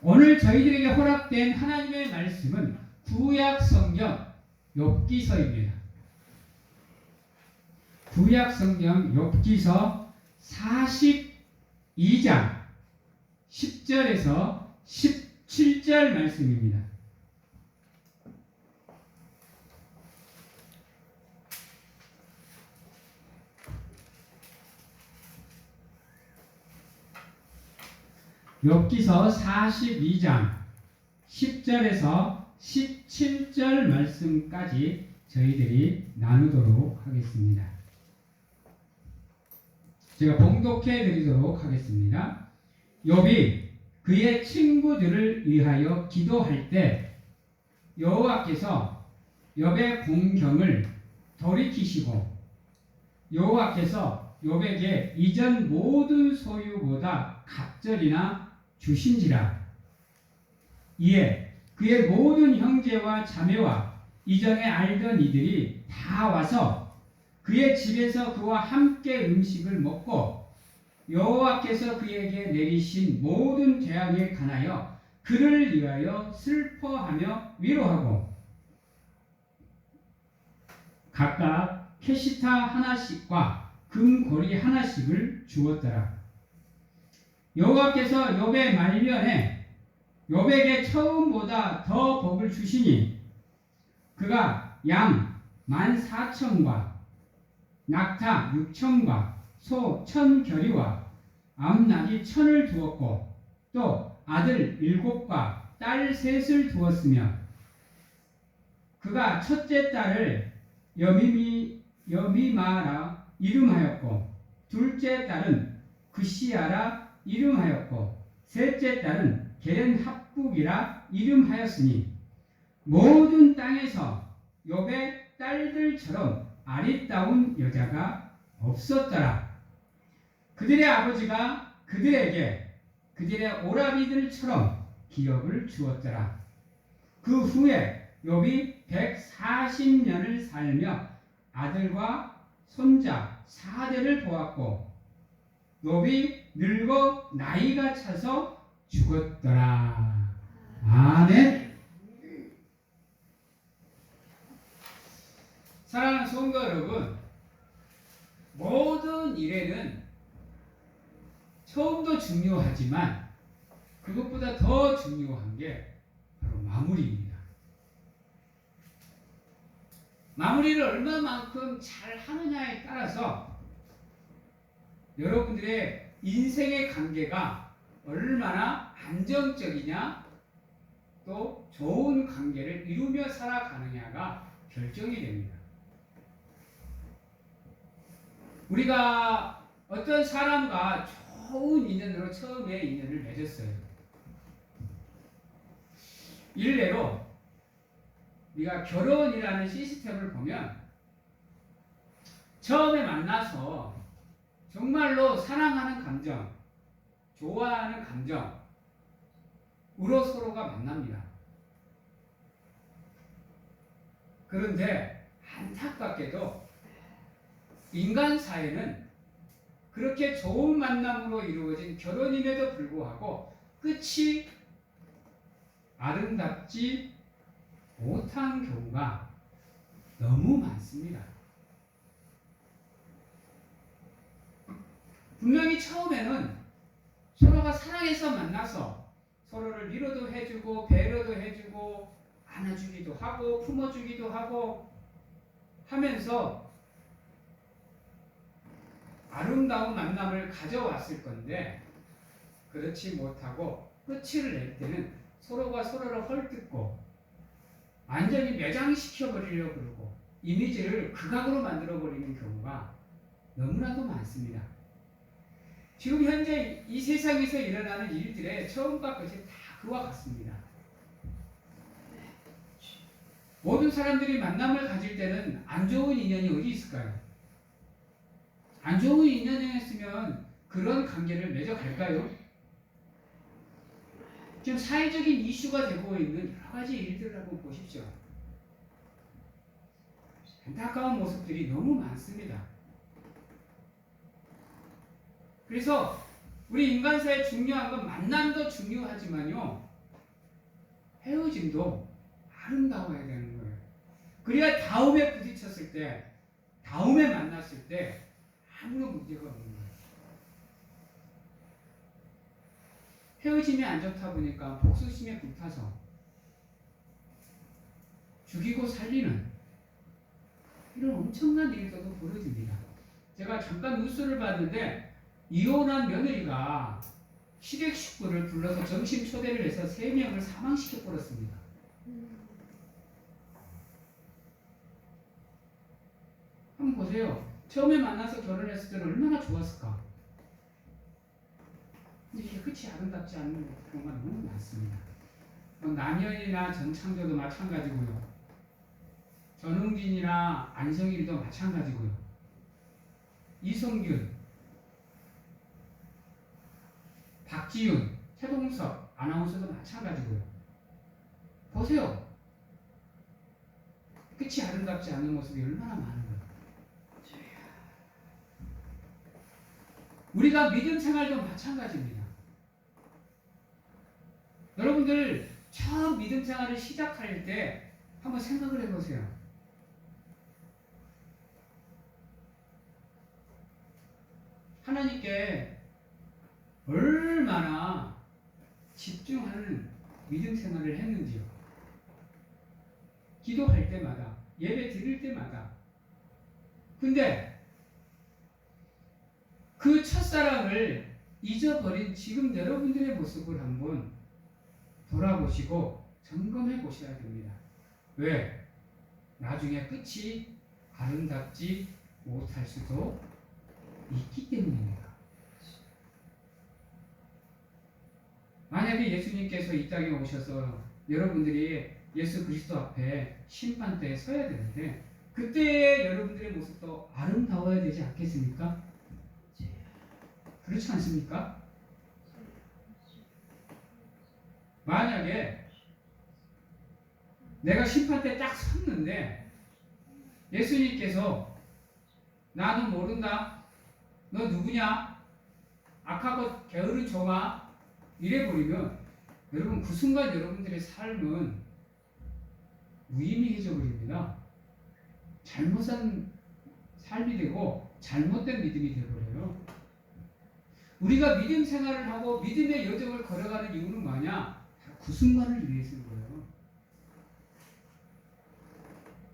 오늘 저희들에게 허락된 하나님의 말씀은 구약 성경 욥기서입니다. 구약 성경 욥기서 42장 10절에서 17절 말씀입니다. 욥기서 42장 10절에서 17절 말씀까지 저희들이 나누도록 하겠습니다. 제가 봉독해 드리도록 하겠습니다. 욥이 그의 친구들을 위하여 기도할 때 여호와께서 욥의 공경을 돌이키시고 여호와께서 욥에게 이전 모든 소유보다 갑절이나 주신지라. 이에 그의 모든 형제와 자매와 이전에 알던 이들이 다 와서 그의 집에서 그와 함께 음식을 먹고 여호와께서 그에게 내리신 모든 재앙에 관하여 그를 위하여 슬퍼하며 위로하고 각각 캐시타 하나씩과 금고리 하나씩을 주었더라. 여호와께서 욥의 말년에 욥에게 처음보다 더 복을 주시니 그가 양 14,000과 낙타 6,000과 소 1,000겨리와 암나귀 1,000을 두었고 또 아들 7과 딸 3을 두었으며 그가 첫째 딸을 여미마라 이름하였고 둘째 딸은 그시야라 이름하였고 셋째 딸은 게렌합북이라 이름하였으니 모든 땅에서 욥의 딸들처럼 아리따운 여자가 없었더라. 그들의 아버지가 그들에게 그들의 오라비들처럼 기업을 주었더라. 그 후에 욥이 140년을 살며 아들과 손자 4대를 보았고 욥이 늙어 나이가 차서 죽었더라. 아멘. 사랑하는 성도 여러분, 모든 일에는 처음도 중요하지만 그것보다 더 중요한 게 바로 마무리입니다. 마무리를 얼마만큼 잘 하느냐에 따라서 여러분들의 인생의 관계가 얼마나 안정적이냐 또 좋은 관계를 이루며 살아가느냐가 결정이 됩니다. 우리가 어떤 사람과 좋은 인연으로 처음에 인연을 맺었어요. 일례로 우리가 결혼이라는 시스템을 보면 처음에 만나서 정말로 사랑하는 감정, 좋아하는 감정으로 서로가 만납니다. 그런데 안타깝게도 인간 사회는 그렇게 좋은 만남으로 이루어진 결혼임에도 불구하고 끝이 아름답지 못한 경우가 너무 많습니다. 분명히 처음에는 서로가 사랑해서 만나서 서로를 위로도 해주고 배려도 해주고 안아주기도 하고 품어주기도 하고 하면서 아름다운 만남을 가져왔을 건데 그렇지 못하고 끝을 낼 때는 서로가 서로를 헐뜯고 완전히 매장시켜버리려고 그러고 이미지를 극악으로 만들어버리는 경우가 너무나도 많습니다. 지금 현재 이 세상에서 일어나는 일들의 처음과 끝이 다 그와 같습니다. 모든 사람들이 만남을 가질 때는 안 좋은 인연이 어디 있을까요? 안 좋은 인연이었으면 그런 관계를 맺어갈까요? 지금 사회적인 이슈가 되고 있는 여러 가지 일들을 한번 보십시오. 안타까운 모습들이 너무 많습니다. 그래서 우리 인간 사이에 중요한 건 만남도 중요하지만요, 헤어짐도 아름다워야 되는 거예요. 그래야 다음에 부딪혔을 때, 다음에 만났을 때 아무런 문제가 없는 거예요. 헤어짐이 안 좋다 보니까 복수심에 불타서 죽이고 살리는 이런 엄청난 일들도 벌어집니다. 제가 잠깐 뉴스를 봤는데 이혼한 며느리가 시댁 식구를 불러서 점심 초대를 해서 3명을 사망시켜 버렸습니다. 한번 보세요. 처음에 만나서 결혼했을 때는 얼마나 좋았을까? 근데 이게 끝이 아름답지 않은 경우가 너무 많습니다. 남현이나 전창조도 마찬가지고요. 전웅진이나 안성일도 마찬가지고요. 이성균, 박지윤, 최동석 아나운서도 마찬가지고요. 보세요. 끝이 아름답지 않은 모습이 얼마나 많은 거예요. 우리가 믿음 생활도 마찬가지입니다. 여러분들 처음 믿음 생활을 시작할 때 한번 생각을 해보세요. 하나님께 얼마나 집중하는 믿음 생활을 했는지요. 기도할 때마다, 예배 드릴 때마다. 근데 그 첫사랑을 잊어버린 지금 여러분들의 모습을 한번 돌아보시고 점검해 보셔야 됩니다. 왜? 나중에 끝이 아름답지 못할 수도 있기 때문입니다. 만약에 예수님께서 이 땅에 오셔서 여러분들이 예수 그리스도 앞에 심판대에 서야 되는데 그때의 여러분들의 모습도 아름다워야 되지 않겠습니까? 그렇지 않습니까? 만약에 내가 심판대에 딱 섰는데 예수님께서 나는 모른다, 너 누구냐, 악하고 게으른 종아 이래버리면 여러분 그 순간 여러분들의 삶은 무의미해져 버립니다. 잘못한 삶이 되고 잘못된 믿음이 되어버려요. 우리가 믿음 생활을 하고 믿음의 여정을 걸어가는 이유는 뭐냐? 그 순간을 위해서인 거예요.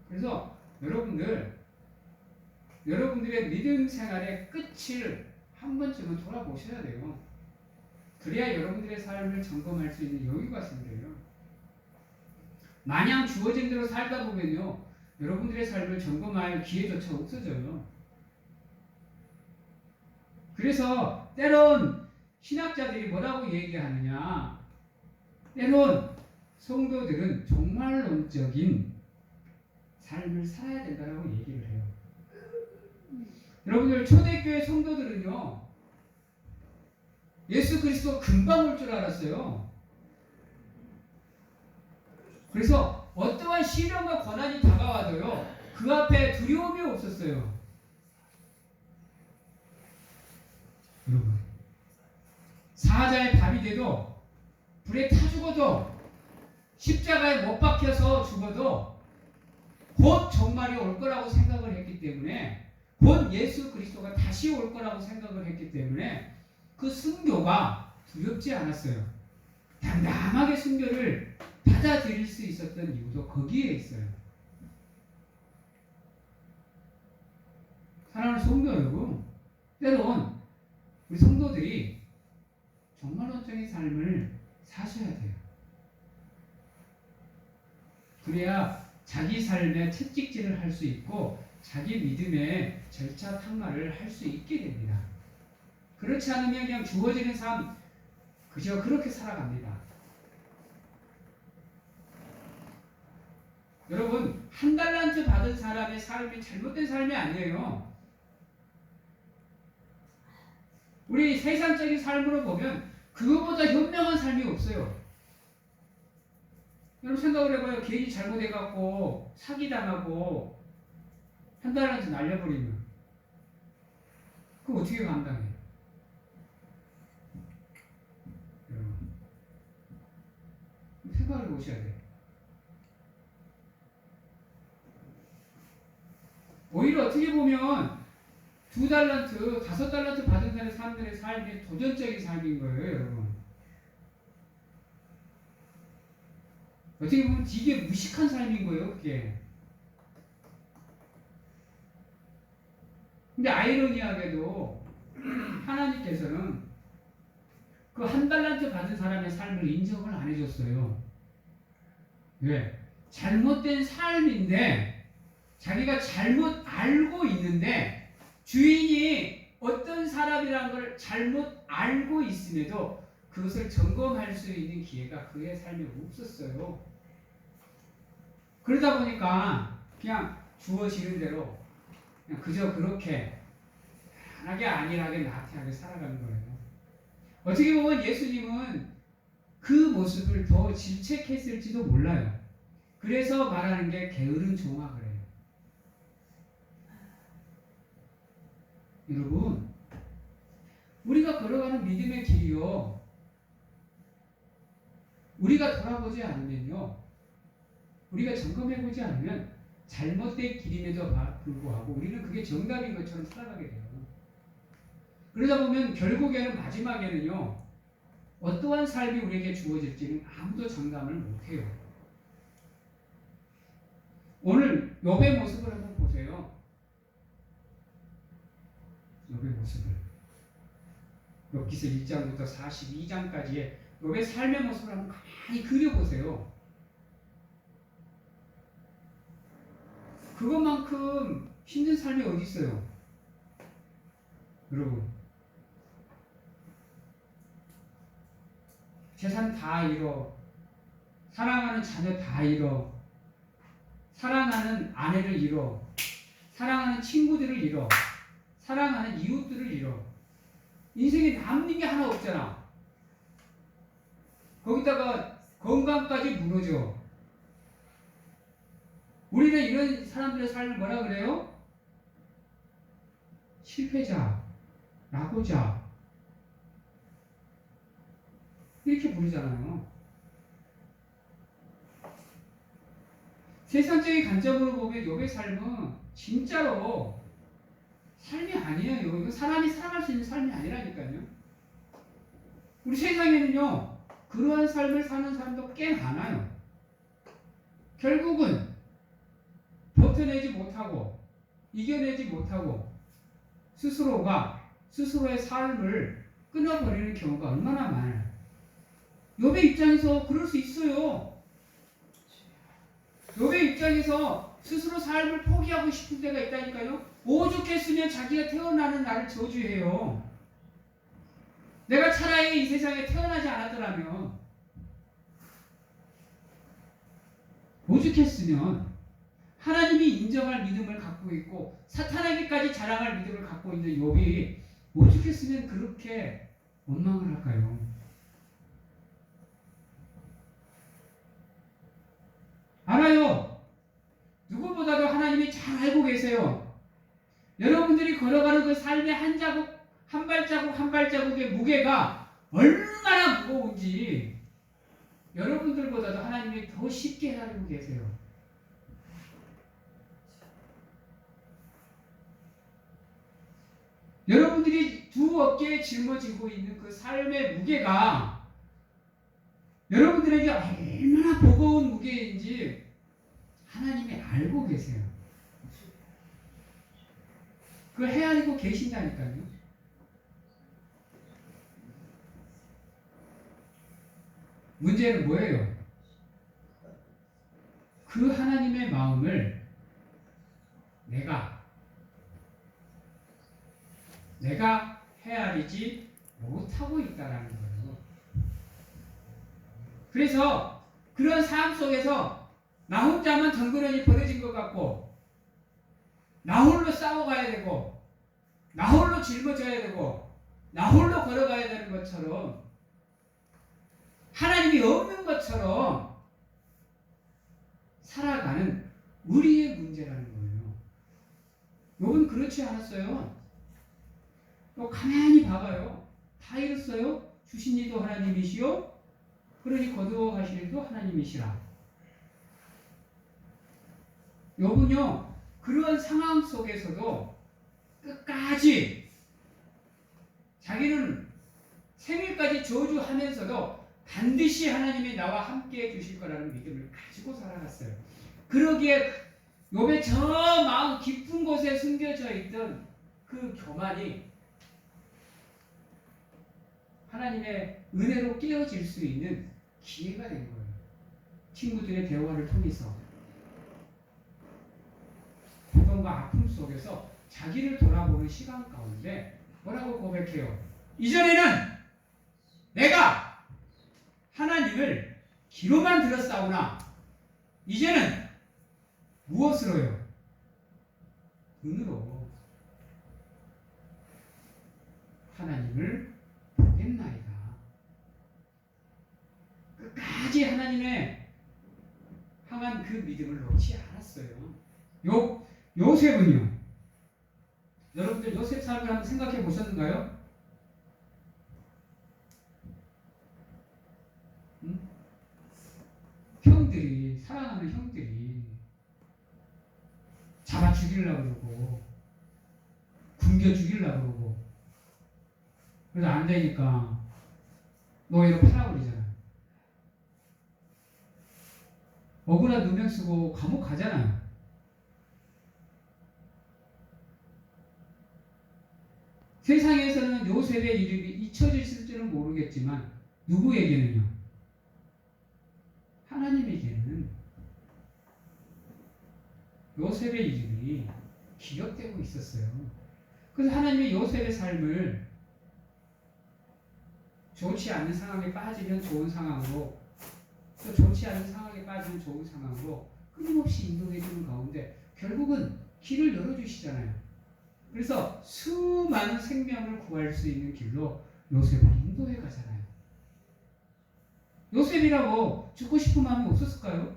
그래서 여러분들의 믿음 생활의 끝을 한 번쯤은 돌아보셔야 돼요. 그래야 여러분들의 삶을 점검할 수 있는 여유가 생겨요. 마냥 주어진 대로 살다 보면요, 여러분들의 삶을 점검할 기회조차 없어져요. 그래서 때론 신학자들이 뭐라고 얘기하느냐, 때론 성도들은 종말론적인 삶을 살아야 된다고 얘기를 해요. 여러분들 초대교회 성도들은요, 예수 그리스도 금방 올 줄 알았어요. 그래서 어떠한 시련과 고난이 다가와도요, 그 앞에 두려움이 없었어요. 여러분, 사자의 밥이 돼도, 불에 타 죽어도, 십자가에 못 박혀서 죽어도 곧 종말이 올 거라고 생각을 했기 때문에, 곧 예수 그리스도가 다시 올 거라고 생각을 했기 때문에 그 순교가 두렵지 않았어요. 담담하게 순교를 받아들일 수 있었던 이유도 거기에 있어요. 사랑하는 성도 여러분, 때론 우리 성도들이 종말론적인 삶을 사셔야 돼요. 그래야 자기 삶의 채찍질을 할 수 있고 자기 믿음의 절차 탕마를 할 수 있게 됩니다. 그렇지 않으면 그냥 주어지는 삶 그저 그렇게 살아갑니다. 여러분, 한 달란트 받은 사람의 삶이 잘못된 삶이 아니에요. 우리 세상적인 삶으로 보면 그거보다 현명한 삶이 없어요. 여러분 생각을 해봐요. 괜히 잘못해갖고 사기당하고 한 달란트 날려버리면 그거 어떻게 감당해요? 생각해 보셔야 돼요. 오히려 어떻게 보면 2달란트, 5달란트 받은 사람들의 삶이 도전적인 삶인 거예요, 여러분. 어떻게 보면 되게 무식한 삶인 거예요, 그게. 근데 아이러니하게도 하나님께서는 그 1달란트 받은 사람의 삶을 인정을 안 해줬어요. 왜? 잘못된 삶인데 자기가 잘못 알고 있는데 주인이 어떤 사람이라는 걸 잘못 알고 있음에도 그것을 점검할 수 있는 기회가 그의 삶에 없었어요. 그러다 보니까 그냥 주어지는 대로 그냥 그저 그렇게 편하게 안일하게 나태하게 살아가는 거예요. 어떻게 보면 예수님은 그 모습을 더 질책했을지도 몰라요. 그래서 말하는 게 게으른 종아 그래요. 여러분, 우리가 걸어가는 믿음의 길이요, 우리가 돌아보지 않으면요, 우리가 점검해보지 않으면 잘못된 길임에도 불구하고 우리는 그게 정답인 것처럼 살아가게 돼요. 그러다 보면 결국에는 마지막에는요, 어떠한 삶이 우리에게 주어질지는 아무도 장담을 못해요. 오늘 욥의 모습을 한번 보세요. 욥의 모습을. 욥기서 1장부터 42장까지의 욥의 삶의 모습을 한번 가만히 그려보세요. 그것만큼 힘든 삶이 어디 있어요? 여러분, 재산 다 잃어, 사랑하는 자녀 다 잃어, 사랑하는 아내를 잃어, 사랑하는 친구들을 잃어, 사랑하는 이웃들을 잃어. 인생에 남는 게 하나 없잖아. 거기다가 건강까지 무너져. 우리는 이런 사람들의 삶을 뭐라 그래요? 실패자, 낙오자, 이렇게 부르잖아요. 세상적인 관점으로 보면 욥의 삶은 진짜로 삶이 아니에요. 이건 사람이 살아갈 수 있는 삶이 아니라니까요. 우리 세상에는요, 그러한 삶을 사는 사람도 꽤 많아요. 결국은 버텨내지 못하고 이겨내지 못하고 스스로의 삶을 끊어버리는 경우가 얼마나 많아요. 욥의 입장에서 그럴 수 있어요. 욥의 입장에서 스스로 삶을 포기하고 싶을 때가 있다니까요. 오죽했으면 자기가 태어나는 날을 저주해요. 내가 차라리 이 세상에 태어나지 않았더라면, 오죽했으면 하나님이 인정할 믿음을 갖고 있고 사탄에게까지 자랑할 믿음을 갖고 있는 욥이 오죽했으면 그렇게 원망을 할까요? 알아요. 누구보다도 하나님이 잘 알고 계세요. 여러분들이 걸어가는 그 삶의 한 자국, 한 발자국 한 발자국의 무게가 얼마나 무거운지 여러분들보다도 하나님이 더 쉽게 알고 계세요. 여러분들이 두 어깨에 짊어지고 있는 그 삶의 무게가 여러분들에게 얼마나 버거운 무게인지 하나님이 알고 계세요. 그걸 헤아리고 계신다니까요. 문제는 뭐예요? 그 하나님의 마음을 내가 헤아리지 못하고 있다라는 거예요. 그래서 그런 삶 속에서 나 혼자만 덩그러니 버려진 것 같고, 나 홀로 싸워가야 되고, 나 홀로 짊어져야 되고, 나 홀로 걸어가야 되는 것처럼, 하나님이 없는 것처럼 살아가는 우리의 문제라는 거예요. 욥은 그렇지 않았어요. 또 가만히 봐봐요. 다 잃었어요. 주신 이도 하나님이시요, 그러니 거두어가시는 도 하나님이시라. 욥은요 그런 상황 속에서도 끝까지 자기는 생일까지 저주하면서도 반드시 하나님이 나와 함께 해주실 거라는 믿음을 가지고 살아갔어요. 그러기에 욥의 저 마음 깊은 곳에 숨겨져 있던 그 교만이 하나님의 은혜로 깨어질 수 있는 기회가 된 거예요. 친구들의 대화를 통해서 고통과 아픔 속에서 자기를 돌아보는 시간 가운데 뭐라고 고백해요? 이전에는 내가 하나님을 귀로만 들었사오나 이제는 무엇으로요? 눈으로 하나님을 보겠나이다. 끝까지 하나님의 향한 그 믿음을 놓지 않았어요. 요셉은요? 여러분들 요셉 삶을 한번 생각해 보셨는가요? 형들이, 사랑하는 형들이 잡아 죽이려고 그러고 굶겨 죽이려고 그러고 그래서 안 되니까 노예로 팔아버리잖아요. 억울한 누명 쓰고 감옥 가잖아요. 세상에서는 요셉의 이름이 잊혀질 줄은 모르겠지만 누구에게는요? 하나님에게는 요셉의 이름이 기억되고 있었어요. 그래서 하나님이 요셉의 삶을 좋지 않은 상황에 빠지면 좋은 상황으로 또 좋지 않은 상황에 빠지면 좋은 상황으로 끊임없이 인도해 주는 가운데 결국은 길을 열어주시잖아요. 그래서 수많은 생명을 구할 수 있는 길로 요셉을 인도해 가잖아요. 요셉이라고 죽고 싶은 마음이 없었을까요?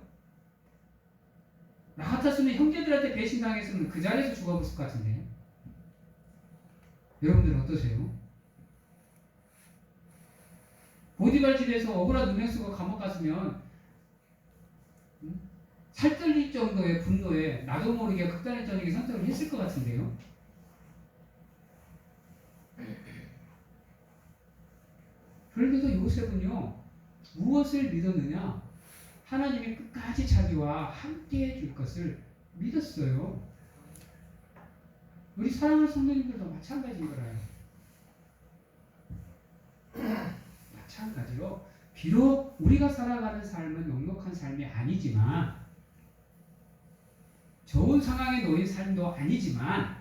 나 같았으면 형제들한테 배신당했으면 그 자리에서 죽어버렸을 것 같은데. 여러분들은 어떠세요? 보디발 집에서 억울한 누명 쓰고 감옥 갔으면 살떨릴 정도의 분노에 나도 모르게 극단적인 선택을 했을 것 같은데요. 그런데도 요셉은요 무엇을 믿었느냐? 하나님이 끝까지 자기와 함께 해줄 것을 믿었어요. 우리 사랑하는 성도님들도 마찬가지인 거라요. 마찬가지로 비록 우리가 살아가는 삶은 넉넉한 삶이 아니지만 좋은 상황에 놓인 삶도 아니지만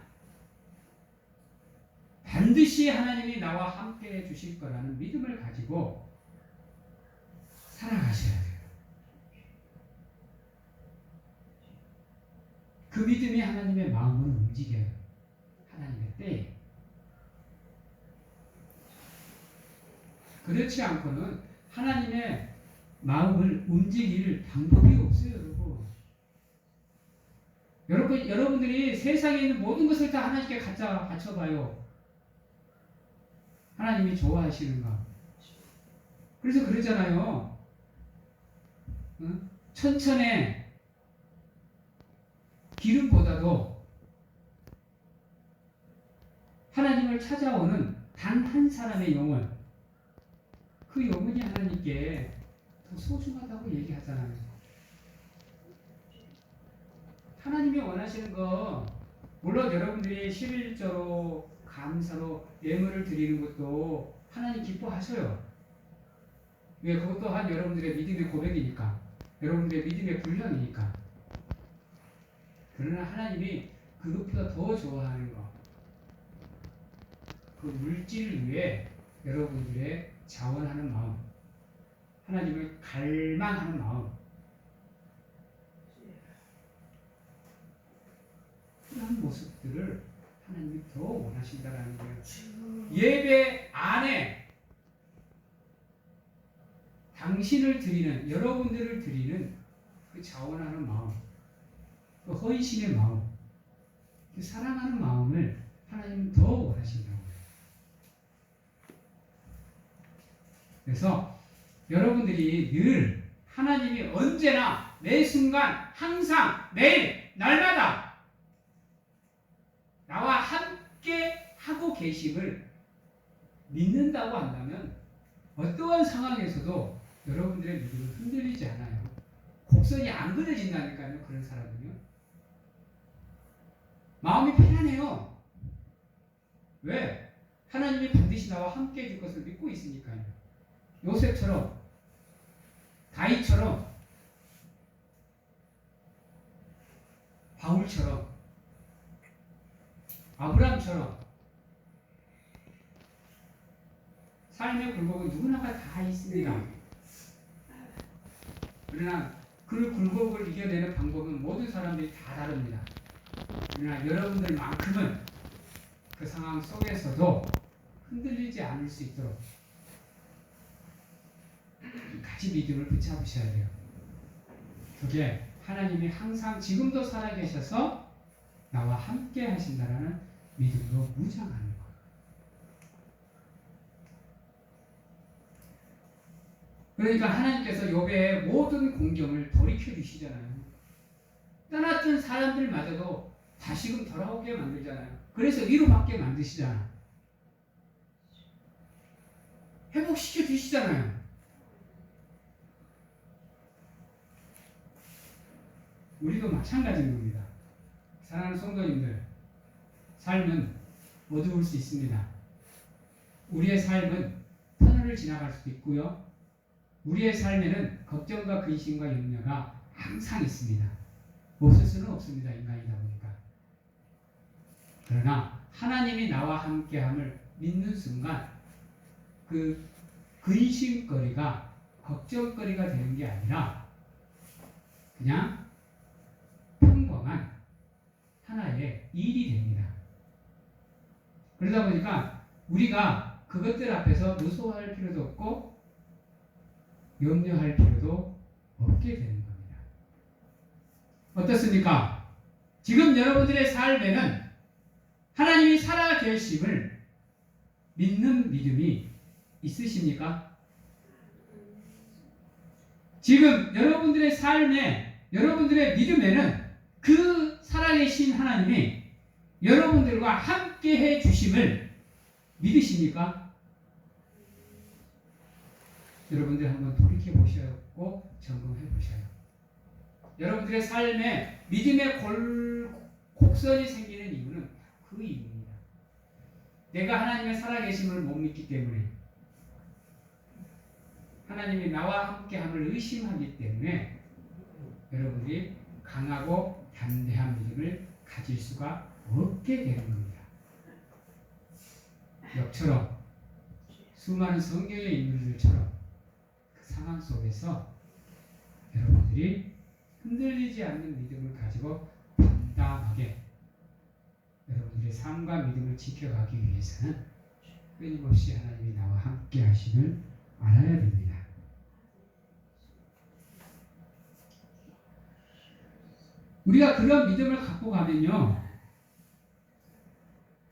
반드시 하나님이 나와 함께 해주실 거라는 믿음을 가지고 살아가셔야 돼요. 그 믿음이 하나님의 마음을 움직여요. 하나님의 때에. 그렇지 않고는 하나님의 마음을 움직일 방법이 없어요, 여러분. 여러분들이 세상에 있는 모든 것을 다 하나님께 갖다 바쳐봐요. 하나님이 좋아하시는가? 그래서 그러잖아요. 천천의 기름보다도 하나님을 찾아오는 단 한 사람의 영혼, 그 영혼이 하나님께 더 소중하다고 얘기하잖아요. 하나님이 원하시는 거 물론 여러분들이 11조로 감사로 예물을 드리는 것도 하나님 기뻐하셔요. 왜? 그것 또한 여러분들의 믿음의 고백이니까, 여러분들의 믿음의 분량이니까. 그러나 하나님이 그것보다 더 좋아하는 거, 그 물질을 위해 여러분들의 자원하는 마음, 하나님을 갈망하는 마음, 그런 모습들을 하나님이 더 원하신다라는 거예요. 예배 안에 당신을 드리는, 여러분들을 드리는 그 자원하는 마음, 그 헌신의 마음, 그 사랑하는 마음을 하나님은 더 원하신다고 해요. 그래서 여러분들이 늘 하나님이 언제나 매 순간 항상 매일 날마다 나와 함께 하고 계심을 믿는다고 한다면 어떠한 상황에서도 여러분들의 믿음은 흔들리지 않아요. 곡선이 안 그려진다니까요. 그런 사람은요. 마음이 편안해요. 왜? 하나님이 반드시 나와 함께 해줄 것을 믿고 있으니까요. 요셉처럼, 다윗처럼, 바울처럼, 아브라함처럼 삶의 굴곡은 누구나가 다 있습니다. 그러나 그 굴곡을 이겨내는 방법은 모든 사람들이 다 다릅니다. 그러나 여러분들만큼은 그 상황 속에서도 흔들리지 않을 수 있도록 같이 믿음을 붙잡으셔야 돼요. 그게 하나님이 항상 지금도 살아계셔서 나와 함께 하신다라는 믿음으로 무장하는 거예요. 그러니까 하나님께서 욥의 모든 공경을 돌이켜 주시잖아요. 떠났던 사람들마저도 다시금 돌아오게 만들잖아요. 그래서 위로받게 만드시잖아요. 회복시켜 주시잖아요. 우리도 마찬가지인 겁니다. 사랑하는 성도님들, 삶은 어두울 수 있습니다. 우리의 삶은 터널을 지나갈 수도 있고요. 우리의 삶에는 걱정과 근심과 염려가 항상 있습니다. 없을 수는 없습니다. 인간이다 보니까. 그러나 하나님이 나와 함께함을 믿는 순간 그 근심거리가 걱정거리가 되는 게 아니라 그냥 평범한 하나의 일이 됩니다. 그러다 보니까 우리가 그것들 앞에서 무서워할 필요도 없고 염려할 필요도 없게 되는 겁니다. 어떻습니까? 지금 여러분들의 삶에는 하나님이 살아 계심을 믿는 믿음이 있으십니까? 지금 여러분들의 삶에, 여러분들의 믿음에는 그 살아계신 하나님이 여러분들과 함께 해 주심을 믿으십니까? 여러분들 한번 돌이켜 보시고 점검해 보셔요. 여러분들의 삶에 믿음의 곡선이 생기는 이유는 그 이유입니다. 내가 하나님의 살아계심을 못 믿기 때문에, 하나님이 나와 함께함을 의심하기 때문에 여러분들이 강하고 담대한 믿음을 가질 수가 없게 되는 겁니다. 역처럼 수많은 성경의 인물들처럼 그 상황 속에서 여러분들이 흔들리지 않는 믿음을 가지고 담담하게 여러분들의 삶과 믿음을 지켜가기 위해서는 끊임없이 하나님이 나와 함께 하심을 알아야 됩니다. 우리가 그런 믿음을 갖고 가면요,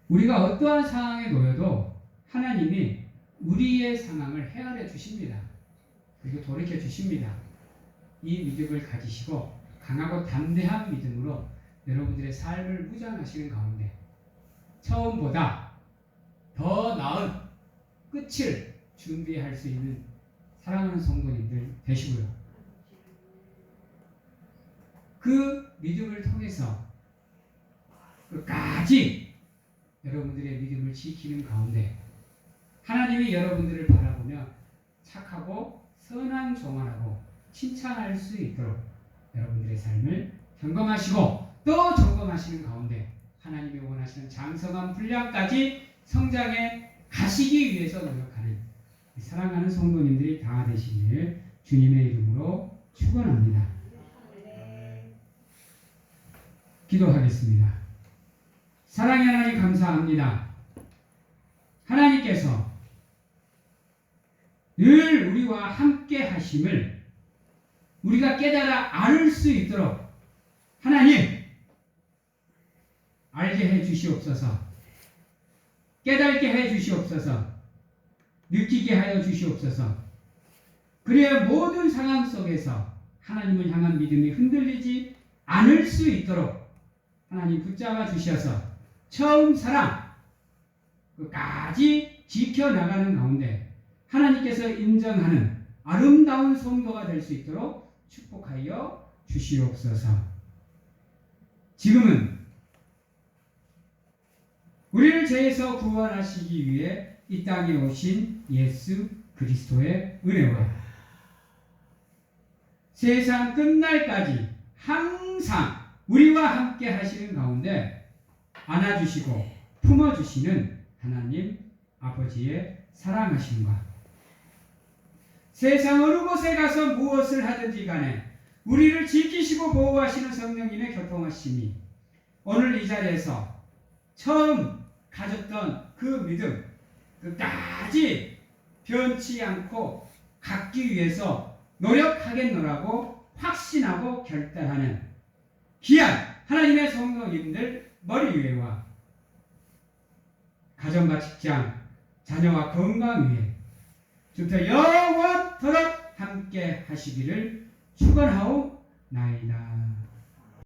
우리가 어떠한 상황에 놓여도 하나님이 우리의 상황을 헤아려 주십니다. 그리고 돌이켜 주십니다. 이 믿음을 가지시고 강하고 담대한 믿음으로 여러분들의 삶을 무장하시는 가운데 처음보다 더 나은 끝을 준비할 수 있는 사랑하는 성도님들 되시고요. 그 믿음을 통해서 끝까지 여러분들의 믿음을 지키는 가운데 하나님이 여러분들을 바라보며 착하고 선한 종아라고 칭찬할 수 있도록 여러분들의 삶을 점검하시고 또 점검하시는 가운데 하나님이 원하시는 장성한 분량까지 성장해 가시기 위해서 노력하는 사랑하는 성도님들이 다 되시기를 주님의 이름으로 축원합니다. 기도하겠습니다. 사랑의 하나님 감사합니다. 하나님께서 늘 우리와 함께 하심을 우리가 깨달아 알 수 있도록 하나님 알게 해 주시옵소서. 깨닫게 해 주시옵소서. 느끼게 하여 주시옵소서. 그래야 모든 상황 속에서 하나님을 향한 믿음이 흔들리지 않을 수 있도록 하나님 붙잡아 주셔서 처음 사랑 끝까지 지켜나가는 가운데 하나님께서 인정하는 아름다운 성도가 될 수 있도록 축복하여 주시옵소서. 지금은 우리를 죄에서 구원하시기 위해 이 땅에 오신 예수 그리스도의 은혜와 세상 끝날까지 항상 우리와 함께 하시는 가운데 안아주시고 품어주시는 하나님 아버지의 사랑하심과 세상 어느 곳에 가서 무엇을 하든지 간에 우리를 지키시고 보호하시는 성령님의 교통하심이 오늘 이 자리에서 처음 가졌던 그 믿음 끝까지 변치 않고 갖기 위해서 노력하겠노라고 확신하고 결단하는 귀한 하나님의 성도님들 머리 위에와 가정과 직장, 자녀와 건강 위에 주부터 영원토록 함께 하시기를 축원하옵나이다.